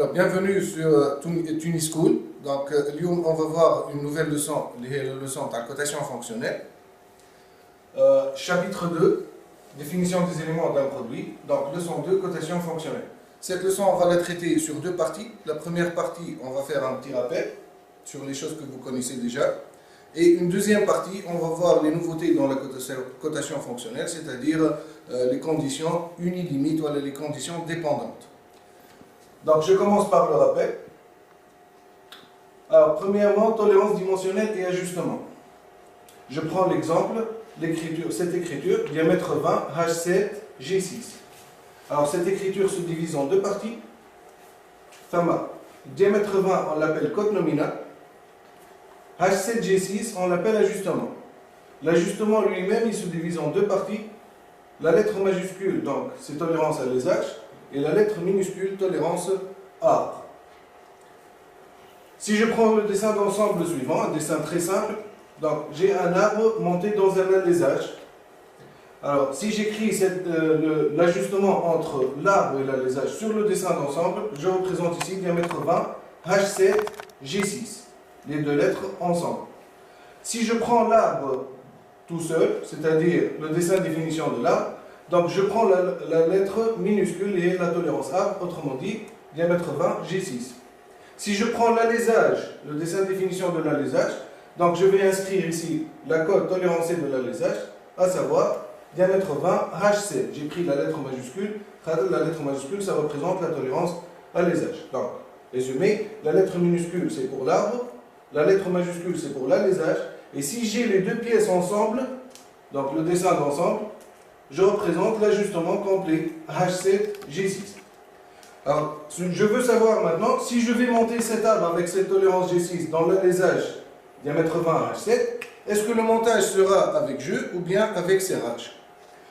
Alors, bienvenue sur Tunis School. Donc, on va voir une nouvelle leçon, la leçon de la cotation fonctionnelle. Chapitre 2, définition des éléments d'un produit. Donc, leçon 2, cotation fonctionnelle. Cette leçon, on va la traiter sur deux parties. La première partie, on va faire un petit rappel sur les choses que vous connaissez déjà. Et une deuxième partie, on va voir les nouveautés dans la cotation fonctionnelle, c'est-à-dire les conditions unilimites ou les conditions dépendantes. Donc, je commence par le rappel. Alors, premièrement, tolérance dimensionnelle et ajustement. Je prends l'exemple, cette écriture, diamètre 20, H7, G6. Alors, cette écriture se divise en deux parties. Fama. Diamètre 20, on l'appelle cote nominal. H7, G6, on l'appelle ajustement. L'ajustement lui-même, il se divise en deux parties. La lettre majuscule, donc, c'est tolérance à l'ésage. Et la lettre minuscule, tolérance arbre. Si je prends le dessin d'ensemble suivant, un dessin très simple, donc j'ai un arbre monté dans un alésage. Alors, si j'écris l'ajustement entre l'arbre et l'alésage sur le dessin d'ensemble, je représente ici diamètre 20, H7, G6, les deux lettres ensemble. Si je prends l'arbre tout seul, c'est-à-dire le dessin de définition de l'arbre, donc je prends la lettre minuscule et la tolérance arbre, autrement dit, diamètre 20, G6. Si je prends l'alésage, le dessin de définition de l'alésage, donc je vais inscrire ici la cote tolérancée de l'alésage, à savoir diamètre 20, H7. J'ai pris la lettre majuscule, la lettre majuscule, ça représente la tolérance à l'alésage. Donc, résumé, la lettre minuscule c'est pour l'arbre, la lettre majuscule c'est pour l'alésage, et si j'ai les deux pièces ensemble, donc le dessin d'ensemble, je représente l'ajustement complet H7, G6. Alors, je veux savoir maintenant, si je vais monter cet arbre avec cette tolérance G6 dans l'alésage diamètre 20 H7, est-ce que le montage sera avec jeu ou bien avec serrage?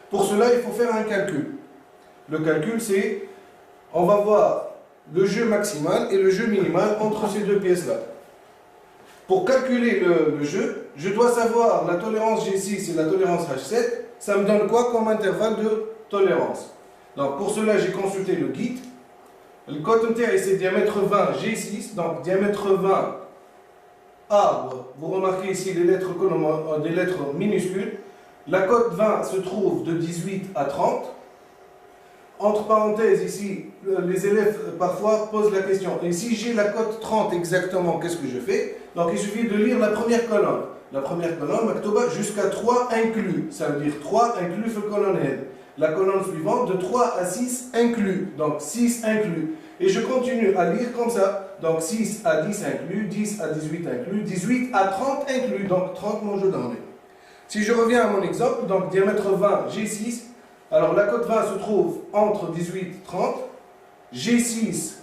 Pour cela, il faut faire un calcul. Le calcul, c'est, on va voir le jeu maximal et le jeu minimal entre ces deux pièces-là. Pour calculer le jeu, je dois savoir la tolérance G6 et la tolérance H7. Ça me donne quoi comme intervalle de tolérance? Donc pour cela, j'ai consulté le guide. Le cote unitaire, c'est diamètre 20 G6, donc diamètre 20 arbre. Vous remarquez ici des lettres minuscules. La cote 20 se trouve de 18 à 30. Entre parenthèses, ici, les élèves parfois posent la question. Et si j'ai la cote 30 exactement, qu'est-ce que je fais? Donc il suffit de lire la première colonne. La première colonne, Maktoba, jusqu'à 3 inclus. Ça veut dire 3 inclus le colonne head. La colonne suivante, de 3 à 6 inclus. Donc 6 inclus. Et je continue à lire comme ça. Donc 6 à 10 inclus, 10 à 18 inclus, 18 à 30 inclus. Donc 30 mon jeu d'enlevé. Si je reviens à mon exemple, donc diamètre 20, G6. Alors la cote 20 se trouve entre 18 et 30. G6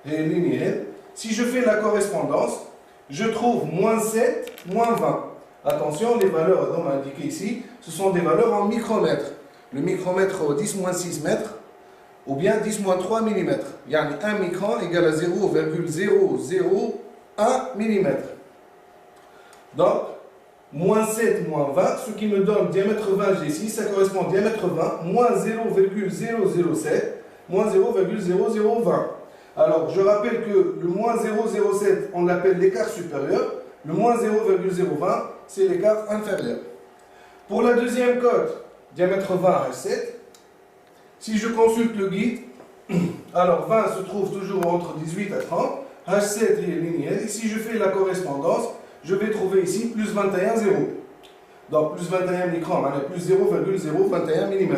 est linéaire. Si je fais la correspondance, je trouve moins 7, moins 20. Attention, les valeurs donc indiquées ici, ce sont des valeurs en micromètres. Le micromètre au 10 moins 6 mètres, ou bien 10 moins 3 mm. Yani 1 micron égale à 0,001 mm. Donc, moins 7 moins 20, ce qui me donne diamètre 20 G6, ça correspond à diamètre 20, moins 0,007, moins 0,0020. Alors, je rappelle que le moins 0,07, on l'appelle l'écart supérieur. Le moins 0,020, c'est l'écart inférieur. Pour la deuxième cote, diamètre 20 H7, si je consulte le guide, alors 20 se trouve toujours entre 18 à 30, H7 est linéaire, et si je fais la correspondance, je vais trouver ici plus 21, 0. Donc plus 21 microns, plus 0,021 mm.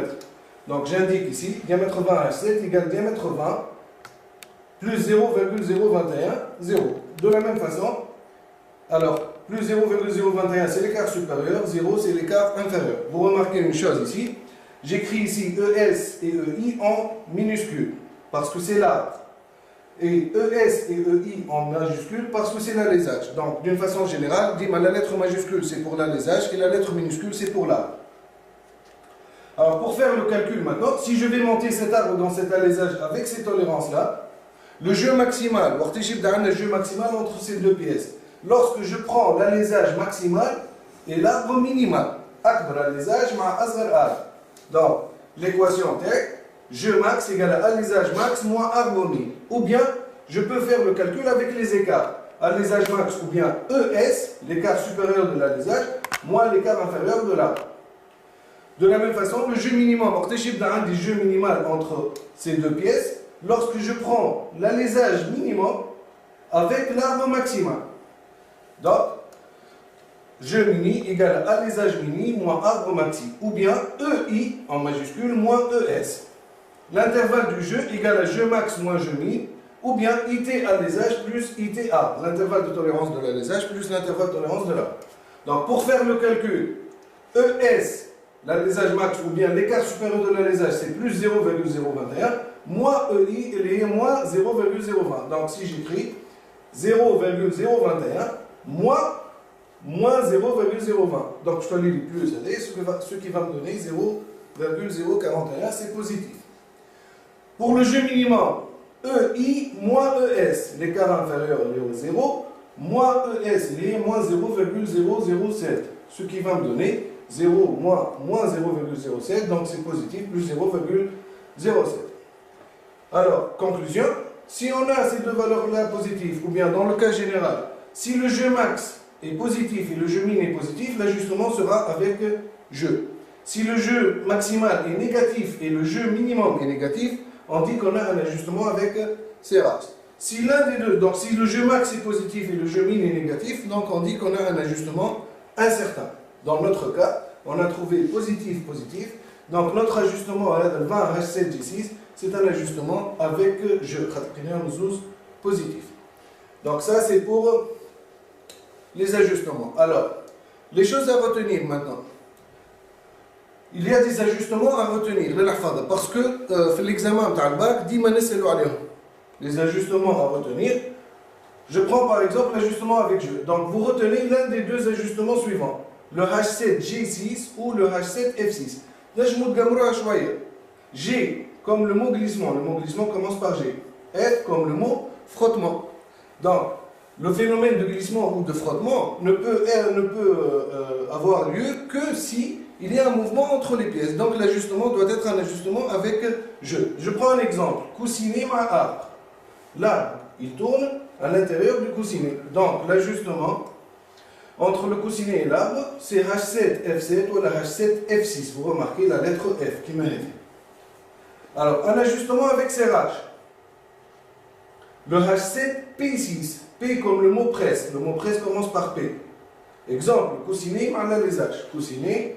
Donc j'indique ici, diamètre 20 H7 égale diamètre 20, plus 0,021, 0. De la même façon, alors, plus 0,021 c'est l'écart supérieur, 0 c'est l'écart inférieur. Vous remarquez une chose ici, j'écris ici ES et EI en minuscule, parce que c'est l'arbre. Et ES et EI en majuscule, parce que c'est l'alésage. Donc, d'une façon générale, la lettre majuscule c'est pour l'alésage et la lettre minuscule c'est pour l'arbre. Alors, pour faire le calcul maintenant, si je vais monter cet arbre dans cet alésage avec ces tolérances-là, le jeu maximal, le jeu maximal entre ces deux pièces. Lorsque je prends l'alésage maximal et l'arbre minimal. Akbar alésage ma asghar arbre. Donc, l'équation tech, jeu max égale à alésage max moins arbre min. Ou bien, je peux faire le calcul avec les écarts. Alésage max ou bien ES, l'écart supérieur de l'alésage, moins l'écart inférieur de l'arbre. De la même façon, le jeu minimum, un des jeux minimal entre ces deux pièces, lorsque je prends l'alésage minimum avec l'arbre maximal. Donc, jeu mini égale alésage mini moins arbre maxi, ou bien EI en majuscule moins ES. L'intervalle du jeu égale à jeu max moins jeu mini, ou bien IT alésage plus IT arbre. L'intervalle de tolérance de l'alésage plus l'intervalle de tolérance de l'arbre. Donc, pour faire le calcul, ES, l'alésage max, ou bien l'écart supérieur de l'alésage, c'est plus 0,021, moins EI, il est moins 0,020. Donc, si j'écris 0,021 moins 0,020. Donc, je peux lire plus, ce qui va me donner 0,041, c'est positif. Pour le jeu minimum, EI moins ES, l'écart inférieur est au 0, moins ES, il est moins 0,007, ce qui va me donner 0 moins 0,07, donc c'est positif, plus 0,07. Alors, conclusion, si on a ces deux valeurs-là positives, ou bien dans le cas général, si le jeu max est positif et le jeu min est positif, l'ajustement sera avec jeu. Si le jeu maximal est négatif et le jeu minimum est négatif, on dit qu'on a un ajustement avec Serras. Si l'un des deux, donc si le jeu max est positif et le jeu min est négatif, donc on dit qu'on a un ajustement incertain. Dans notre cas, on a trouvé positif, positif. Donc notre ajustement à 20 H7G6, c'est un ajustement avec jeu, positif. Donc ça c'est pour les ajustements. Alors, les choses à retenir maintenant. Il y a des ajustements à retenir, parce que l'examen de bac dit les ajustements à retenir. Je prends par exemple l'ajustement avec jeu. Donc vous retenez l'un des deux ajustements suivants, le H7G6 ou le H7F6. Là je me G comme le mot glissement commence par G. F comme le mot frottement. Donc le phénomène de glissement ou de frottement ne peut avoir lieu que si il y a un mouvement entre les pièces. Donc l'ajustement doit être un ajustement avec jeu. Je prends un exemple. Coussinet ma arbre. L'arbre, il tourne à l'intérieur du coussinet. Donc l'ajustement entre le coussinet et l'arbre, c'est H7F7 ou la H7F6. Vous remarquez la lettre F qui m'aide. Alors, un ajustement avec serrage. Le H7P6. P comme le mot presse. Le mot presse commence par P. Exemple, coussinet mal alésage. Coussinet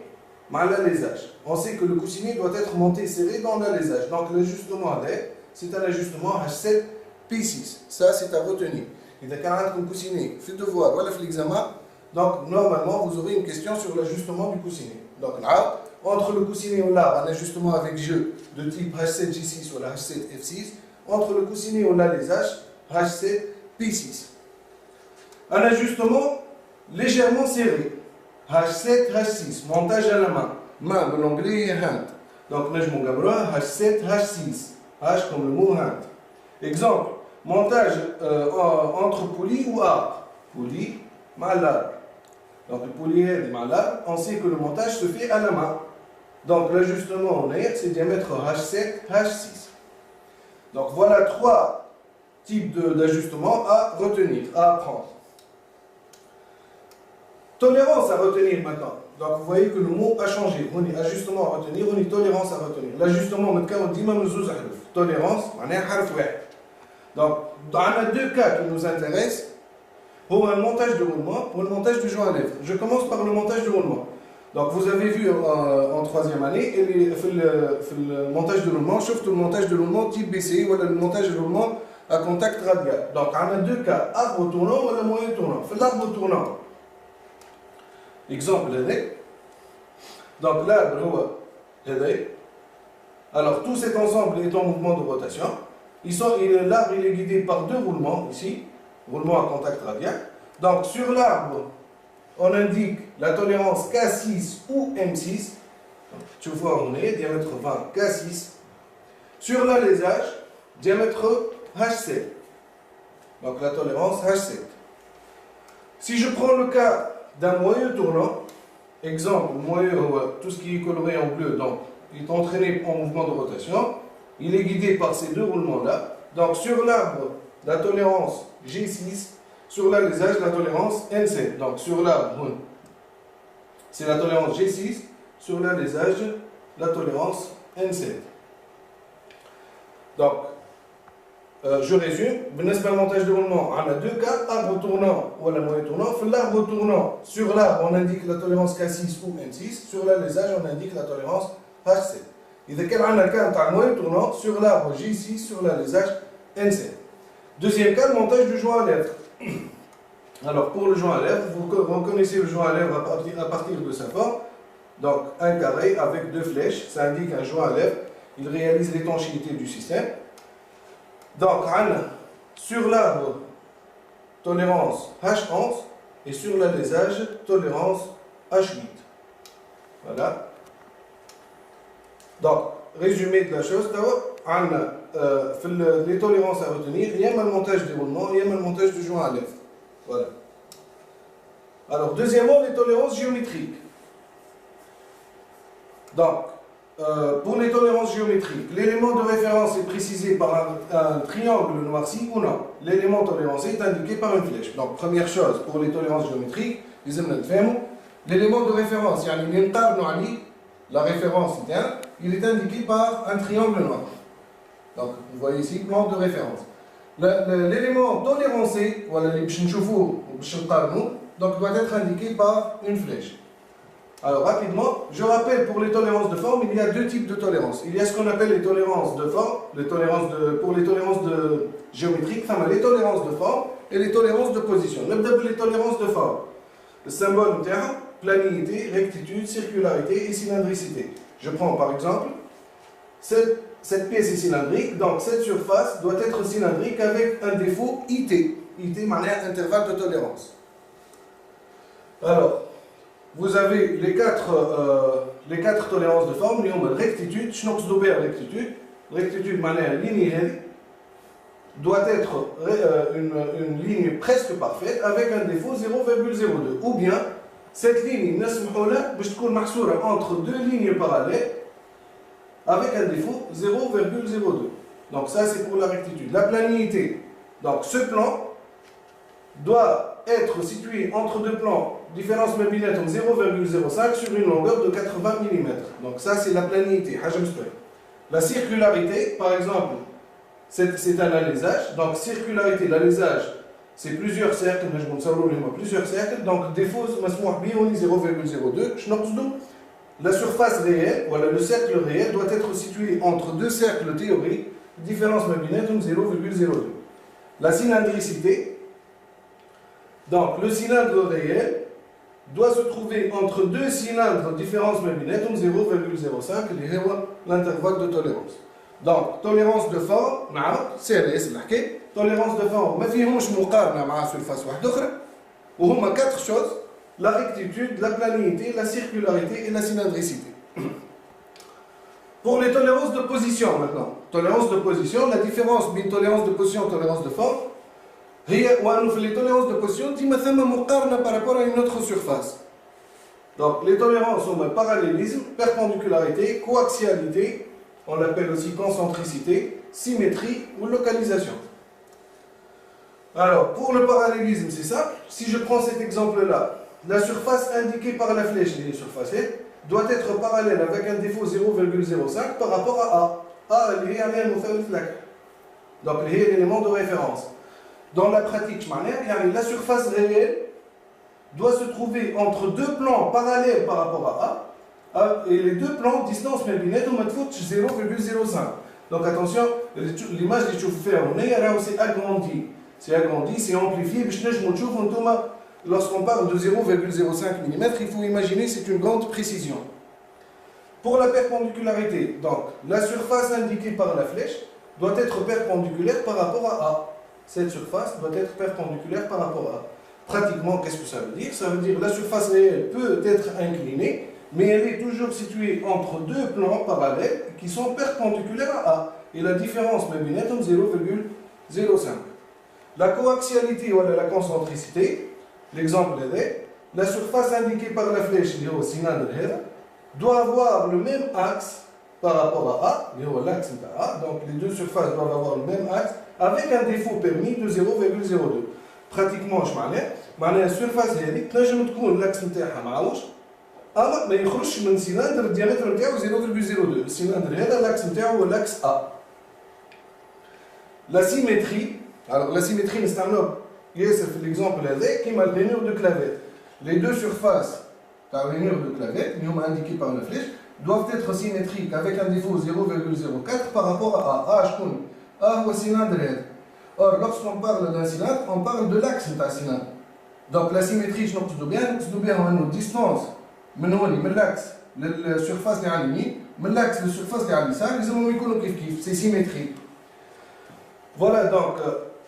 mal alésage. On sait que le coussinet doit être monté serré dans l'alésage. Donc l'ajustement à l'air, c'est un ajustement H7P6. Ça, c'est à retenir. Et quand on a un coussinet, fait devoir, voilà l'examen. Donc normalement, vous aurez une question sur l'ajustement du coussinet. Donc là, entre le coussinet et l'arbre, un ajustement avec jeu de type H7G6 ou la H7F6. Entre le coussinet et l'alésage, H7P6. Un ajustement légèrement serré. H7, H6, montage à la main. Main de l'anglais et hand. Donc, H7, H6. H comme le mot hand. Exemple, montage entre poulie ou arbre. Poulie, mal. Donc, le poulie et mal, on sait que le montage se fait à la main. Donc, l'ajustement en air, c'est diamètre H7, H6. Donc, voilà trois types d'ajustements à retenir, à apprendre. Tolérance à retenir maintenant. Donc vous voyez que le mot a changé. On est ajustement à retenir, on est tolérance à retenir. L'ajustement, on dit tolérance, on est harf. Donc, dans les deux cas qui nous intéressent, pour un montage de roulement ou le montage du joint à lèvres. Je commence par le montage de roulement. Donc vous avez vu en troisième année, le montage de roulement, sauf le montage de roulement type BC ou le montage de roulement à contact radial. Donc on a deux cas, arbre tournant ou le moyen tournant. L'arbre tournant. Exemple, donc l'arbre, alors tout cet ensemble est en mouvement de rotation. L'arbre est guidé par deux roulements ici, roulement à contact radial. Donc sur l'arbre, on indique la tolérance K6 ou M6. Donc, tu vois, on est diamètre 20 K6. Sur l'alésage, diamètre H7. Donc la tolérance H7. Si je prends le cas d'un moyeu tournant, exemple, moyeu, tout ce qui est coloré en bleu, donc il est entraîné en mouvement de rotation, il est guidé par ces deux roulements-là. Donc sur l'arbre, la tolérance G6 sur l'alésage, la tolérance N7. Donc sur l'arbre, c'est la tolérance G6 sur l'alésage, la tolérance N7. Donc, je résume. Le montage de roulement, on a deux cas, arbre tournant ou la moyen tournant. Sur l'arbre tournant, sur l'arbre, on indique la tolérance K6 ou N6. Sur l'alésage, on indique la tolérance H7. Et dès qu'on a le cas de moyen tournant, sur l'arbre J6, sur l'alésage N7. Deuxième cas, le montage du joint à lèvres. Alors, pour le joint à lèvres, vous reconnaissez le joint à lèvres à partir de sa forme. Donc, un carré avec deux flèches, ça indique un joint à lèvres. Il réalise l'étanchéité du système. Donc, sur l'arbre, tolérance H11 et sur l'alésage, tolérance H8. Voilà. Donc, résumé de la chose, les tolérances à retenir, il y a le montage des roulements, il y a le montage du joint à lèvres. Voilà. Alors, deuxièmement, les tolérances géométriques. Donc, pour les tolérances géométriques, l'élément de référence est précisé par un triangle noirci ou non. L'élément tolérance est indiqué par une flèche. Donc, première chose, pour les tolérances géométriques, l'élément de référence, la référence, il est indiqué par un triangle noir. Donc, vous voyez ici, plan de référence. L'élément tolérancé, voilà, donc doit être indiqué par une flèche. Alors, rapidement, je rappelle, pour les tolérances de forme, il y a deux types de tolérances. Il y a ce qu'on appelle les tolérances de forme, pour les tolérances géométriques, les tolérances de forme et les tolérances de position. Les tolérances de forme. Le symbole terme, planité, rectitude, circularité et cylindricité. Je prends par exemple, cette pièce est cylindrique, donc cette surface doit être cylindrique avec un défaut IT. IT, manière intervalle de tolérance. Alors, vous avez les quatre tolérances de forme. Rectitude, rectitude manière linéaire, doit être une ligne presque parfaite avec un défaut 0,02. Ou bien, cette ligne entre deux lignes parallèles avec un défaut 0,02. Donc ça c'est pour la rectitude. La planité, donc ce plan doit être situé entre deux plans, différence millimètre 0,05 sur une longueur de 80 mm. Donc ça c'est la planité. La circularité, par exemple, c'est un alésage. Donc circularité, l'alésage, c'est plusieurs cercles, plusieurs cercles. Donc défaut 0,02. La surface réelle, voilà, le cercle réel doit être situé entre deux cercles théoriques, différence millimètre 0,02. La cylindricité, donc le cylindre réel doit se trouver entre deux cylindres, différence millimètre 0,05, l'intervalle de tolérance. Donc, tolérance de forme, tolérance de forme, ما فيهمش مقارنة مع surface واحدة أخرى. وهما quatre choses: la rectitude, la planité, la circularité et la cylindricité. Pour les tolérances de position maintenant. Tolérance de position, la différence entre tolérance de position et tolérance de forme, les tolérances de position, par rapport à une autre surface. Donc les tolérances sont le parallélisme, perpendicularisme, coaxialité, on l'appelle aussi concentricité, symétrie ou localisation. Alors pour le parallélisme, c'est simple. Si je prends cet exemple-là, la surface indiquée par la flèche, les surfaces, doit être parallèle avec un défaut 0,05 par rapport à A. A, donc l'élément de référence. Dans la pratique, la surface réelle doit se trouver entre deux plans parallèles par rapport à A, et les deux plans, distance millimètre, on met 0,05. Donc attention, l'image que je vous fais, c'est agrandi. C'est agrandi, c'est amplifié. Lorsqu'on parle de 0,05 mm, il faut imaginer que c'est une grande précision. Pour la perpendicularisité, donc la surface indiquée par la flèche doit être perpendiculaire par rapport à A. Cette surface doit être perpendiculaire par rapport à A. Pratiquement, qu'est-ce que ça veut dire? Ça veut dire que la surface réelle peut être inclinée, mais elle est toujours située entre deux plans parallèles qui sont perpendiculaires à A. Et la différence millimètre 0,05. La coaxialité ou la concentricité, l'exemple est, la surface indiquée par la flèche, le cylindre, doit avoir le même axe par rapport à A, l'axe de A, donc les deux surfaces doivent avoir le même axe, avec un défaut permis de 0,02. Pratiquement, je معناها السيرفاس هذيك تنجم تكون الاكس نتاعها معوج اما ما يخرجش من سيلندر الديامتر نتاعو 0,02. السيلندر هذا الاكس نتاعو هو الاكس A. La symétrie, alors la symétrie نستعملوها ياسر في l'exemple هذا كيما الرينور دو كلافيت. Les deux surfaces تاع الرينور دو كلافيت اللي هما indiquées par la flèche doivent être symétriques avec un défaut 0,04 par rapport à A. شكون؟ A هو السيلندر هذا. Or, lorsqu'on parle d'un cylindre, on parle de l'axe de un cylindre. Donc la symétrie, je نقصدو بها أنه distance من هوني من l'axe للسيرفاس اللي على اليمين من l'axe للسيرفاس اللي على اليسار لازمهم يكونوا كيف سي سيميتريك. Voilà donc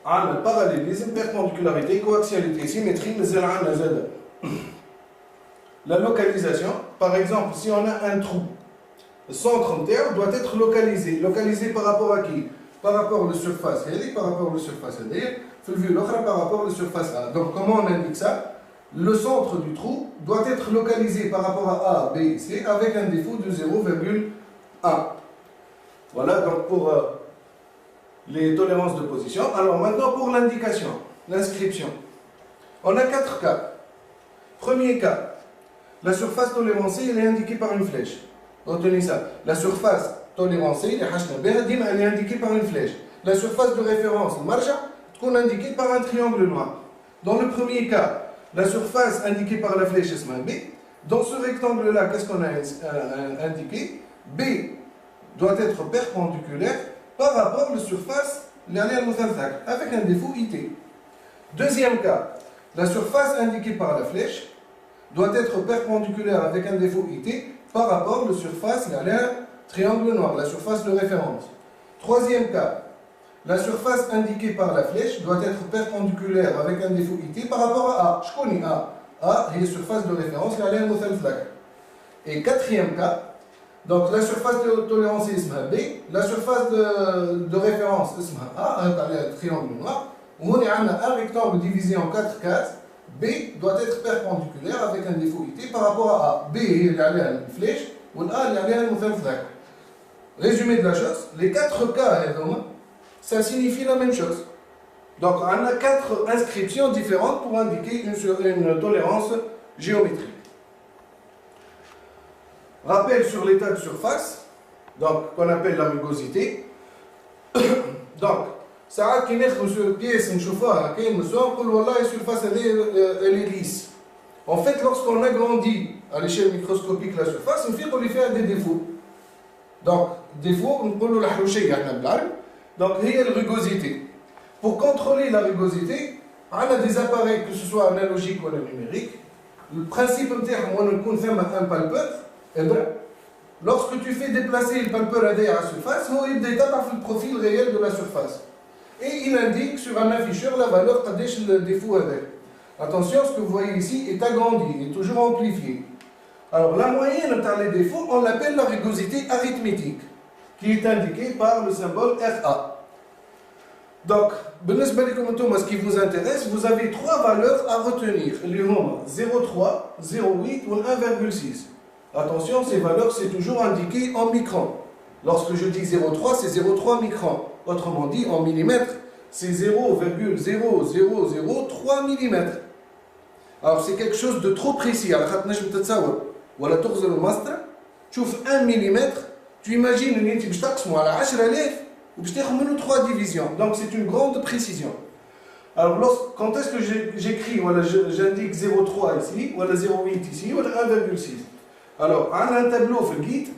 عندنا parallélisme, perpendicularité, coaxialité, symétrie, مازال عندنا زاد. La localisation, par exemple, si on a un trou, le centre نتاعو doit être localisé. Localisé par rapport à qui? Par rapport à la surface هذه, par rapport à la surface هذه, في الفيو الأخرى par rapport à la surface A. Donc comment on indique ça? Le centre du trou doit être localisé par rapport à A, B, C avec un défaut de 0,1. Voilà donc pour les tolérances de position. Alors maintenant pour l'indication, l'inscription. On a 4 cas. Premier cas, la surface tolérancée elle est indiquée par une flèche. Retenez ça. La surface tolérancée, elle est indiquée par une flèche. La surface de référence, le marja, est indiquée par un triangle noir. Dans le premier cas, la surface indiquée par la flèche est B. Dans ce rectangle-là, qu'est-ce qu'on a indiqué? B doit être perpendiculaire par rapport à la surface avec un défaut IT. Deuxième cas, la surface indiquée par la flèche doit être perpendiculaire avec un défaut IT par rapport à la surface triangle noir, la surface de référence. Troisième cas, la surface indiquée par la flèche doit être perpendiculaire avec un défaut IT par rapport à A. Je connais A. A est la surface de référence, et quatrième cas, donc la surface de tolérance est B, la surface de référence est A, un triangle noir, où on a un rectangle divisé en 4 cases. B doit être perpendiculaire avec un défaut IT par rapport à A. B est la flèche, ou A est la résumé de la chose, les 4 cas, ça signifie la même chose. Donc, on a 4 inscriptions différentes pour indiquer une tolérance géométrique. Rappel sur l'état de surface, donc qu'on appelle la rugosité. Donc, ça qui est sur pièce, une chauffe-eau, qui est la surface elle est lisse. En fait, lorsqu'on agrandit à l'échelle microscopique la surface, on fait qu'on lui fait des défauts. Donc, défaut, on peut le haroucher, donc, il y a la rugosité. Pour contrôler la rugosité, on a des appareils, que ce soit analogiques ou numériques. Le principe interne, on a un palpeur. Lorsque tu fais déplacer le palpeur à la surface, il détape le profil réel de la surface. Et il indique sur un afficheur la valeur de défaut avec. Attention, ce que vous voyez ici est agrandi, est toujours amplifié. Alors, la moyenne des défauts, on l'appelle la rugosité arithmétique, qui est indiquée par le symbole RA. Donc, ce qui vous intéresse, vous avez 3 valeurs à retenir. Les nombres 0,3, 0,8 ou 1,6. Attention, ces valeurs, c'est toujours indiqué en microns. Lorsque je dis 0,3, c'est 0,3 microns. Autrement dit, en millimètres, c'est 0,0003 millimètres. Alors, c'est quelque chose de trop précis. Voilà, le master, tu ouvres 1 mm, tu imagines que tu as 10,000 ou tu as 3 divisions. Donc c'est une grande précision. Alors quand est-ce que j'écris, voilà, j'indique 0,3 ici, voilà 0,8 ici, voilà 1,6. Alors on a un tableau sur le guide,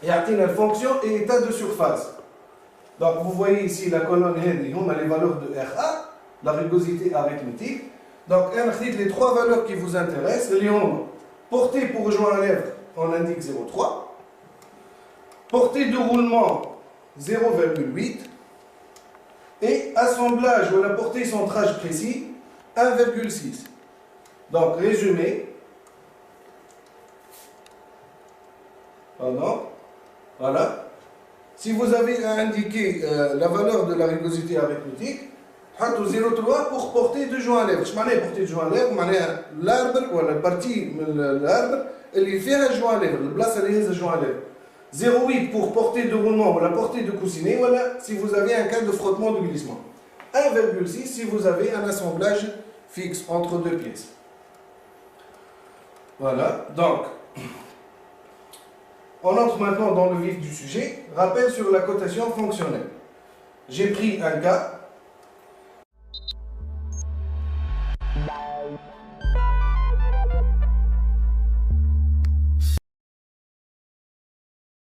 et il y a la fonction et état de surface. Donc vous voyez ici la colonne on a les valeurs de RA, la rugosité arithmétique. Donc on a les 3 valeurs qui vous intéressent. Portée pour joint à lèvres, on indique 0,3. Portée de roulement, 0,8. Et assemblage ou la portée centrage précis, 1,6. Donc, résumé. Pardon. Voilà. Si vous avez indiqué la valeur de la rugosité arithmétique, 0,3 pour portée de joint à lèvres. Je m'en portée de joint à lèvres, l'arbre ou la partie de l'arbre, elle fait un joint à lèvres, le place elle est un joint à lèvres. 0,8 pour portée de roulement ou la portée de coussinet, voilà, si vous avez un cas de frottement de glissement. 1,6 si vous avez un assemblage fixe entre deux pièces. Voilà, donc, on entre maintenant dans le vif du sujet. Rappel sur la cotation fonctionnelle. J'ai pris un cas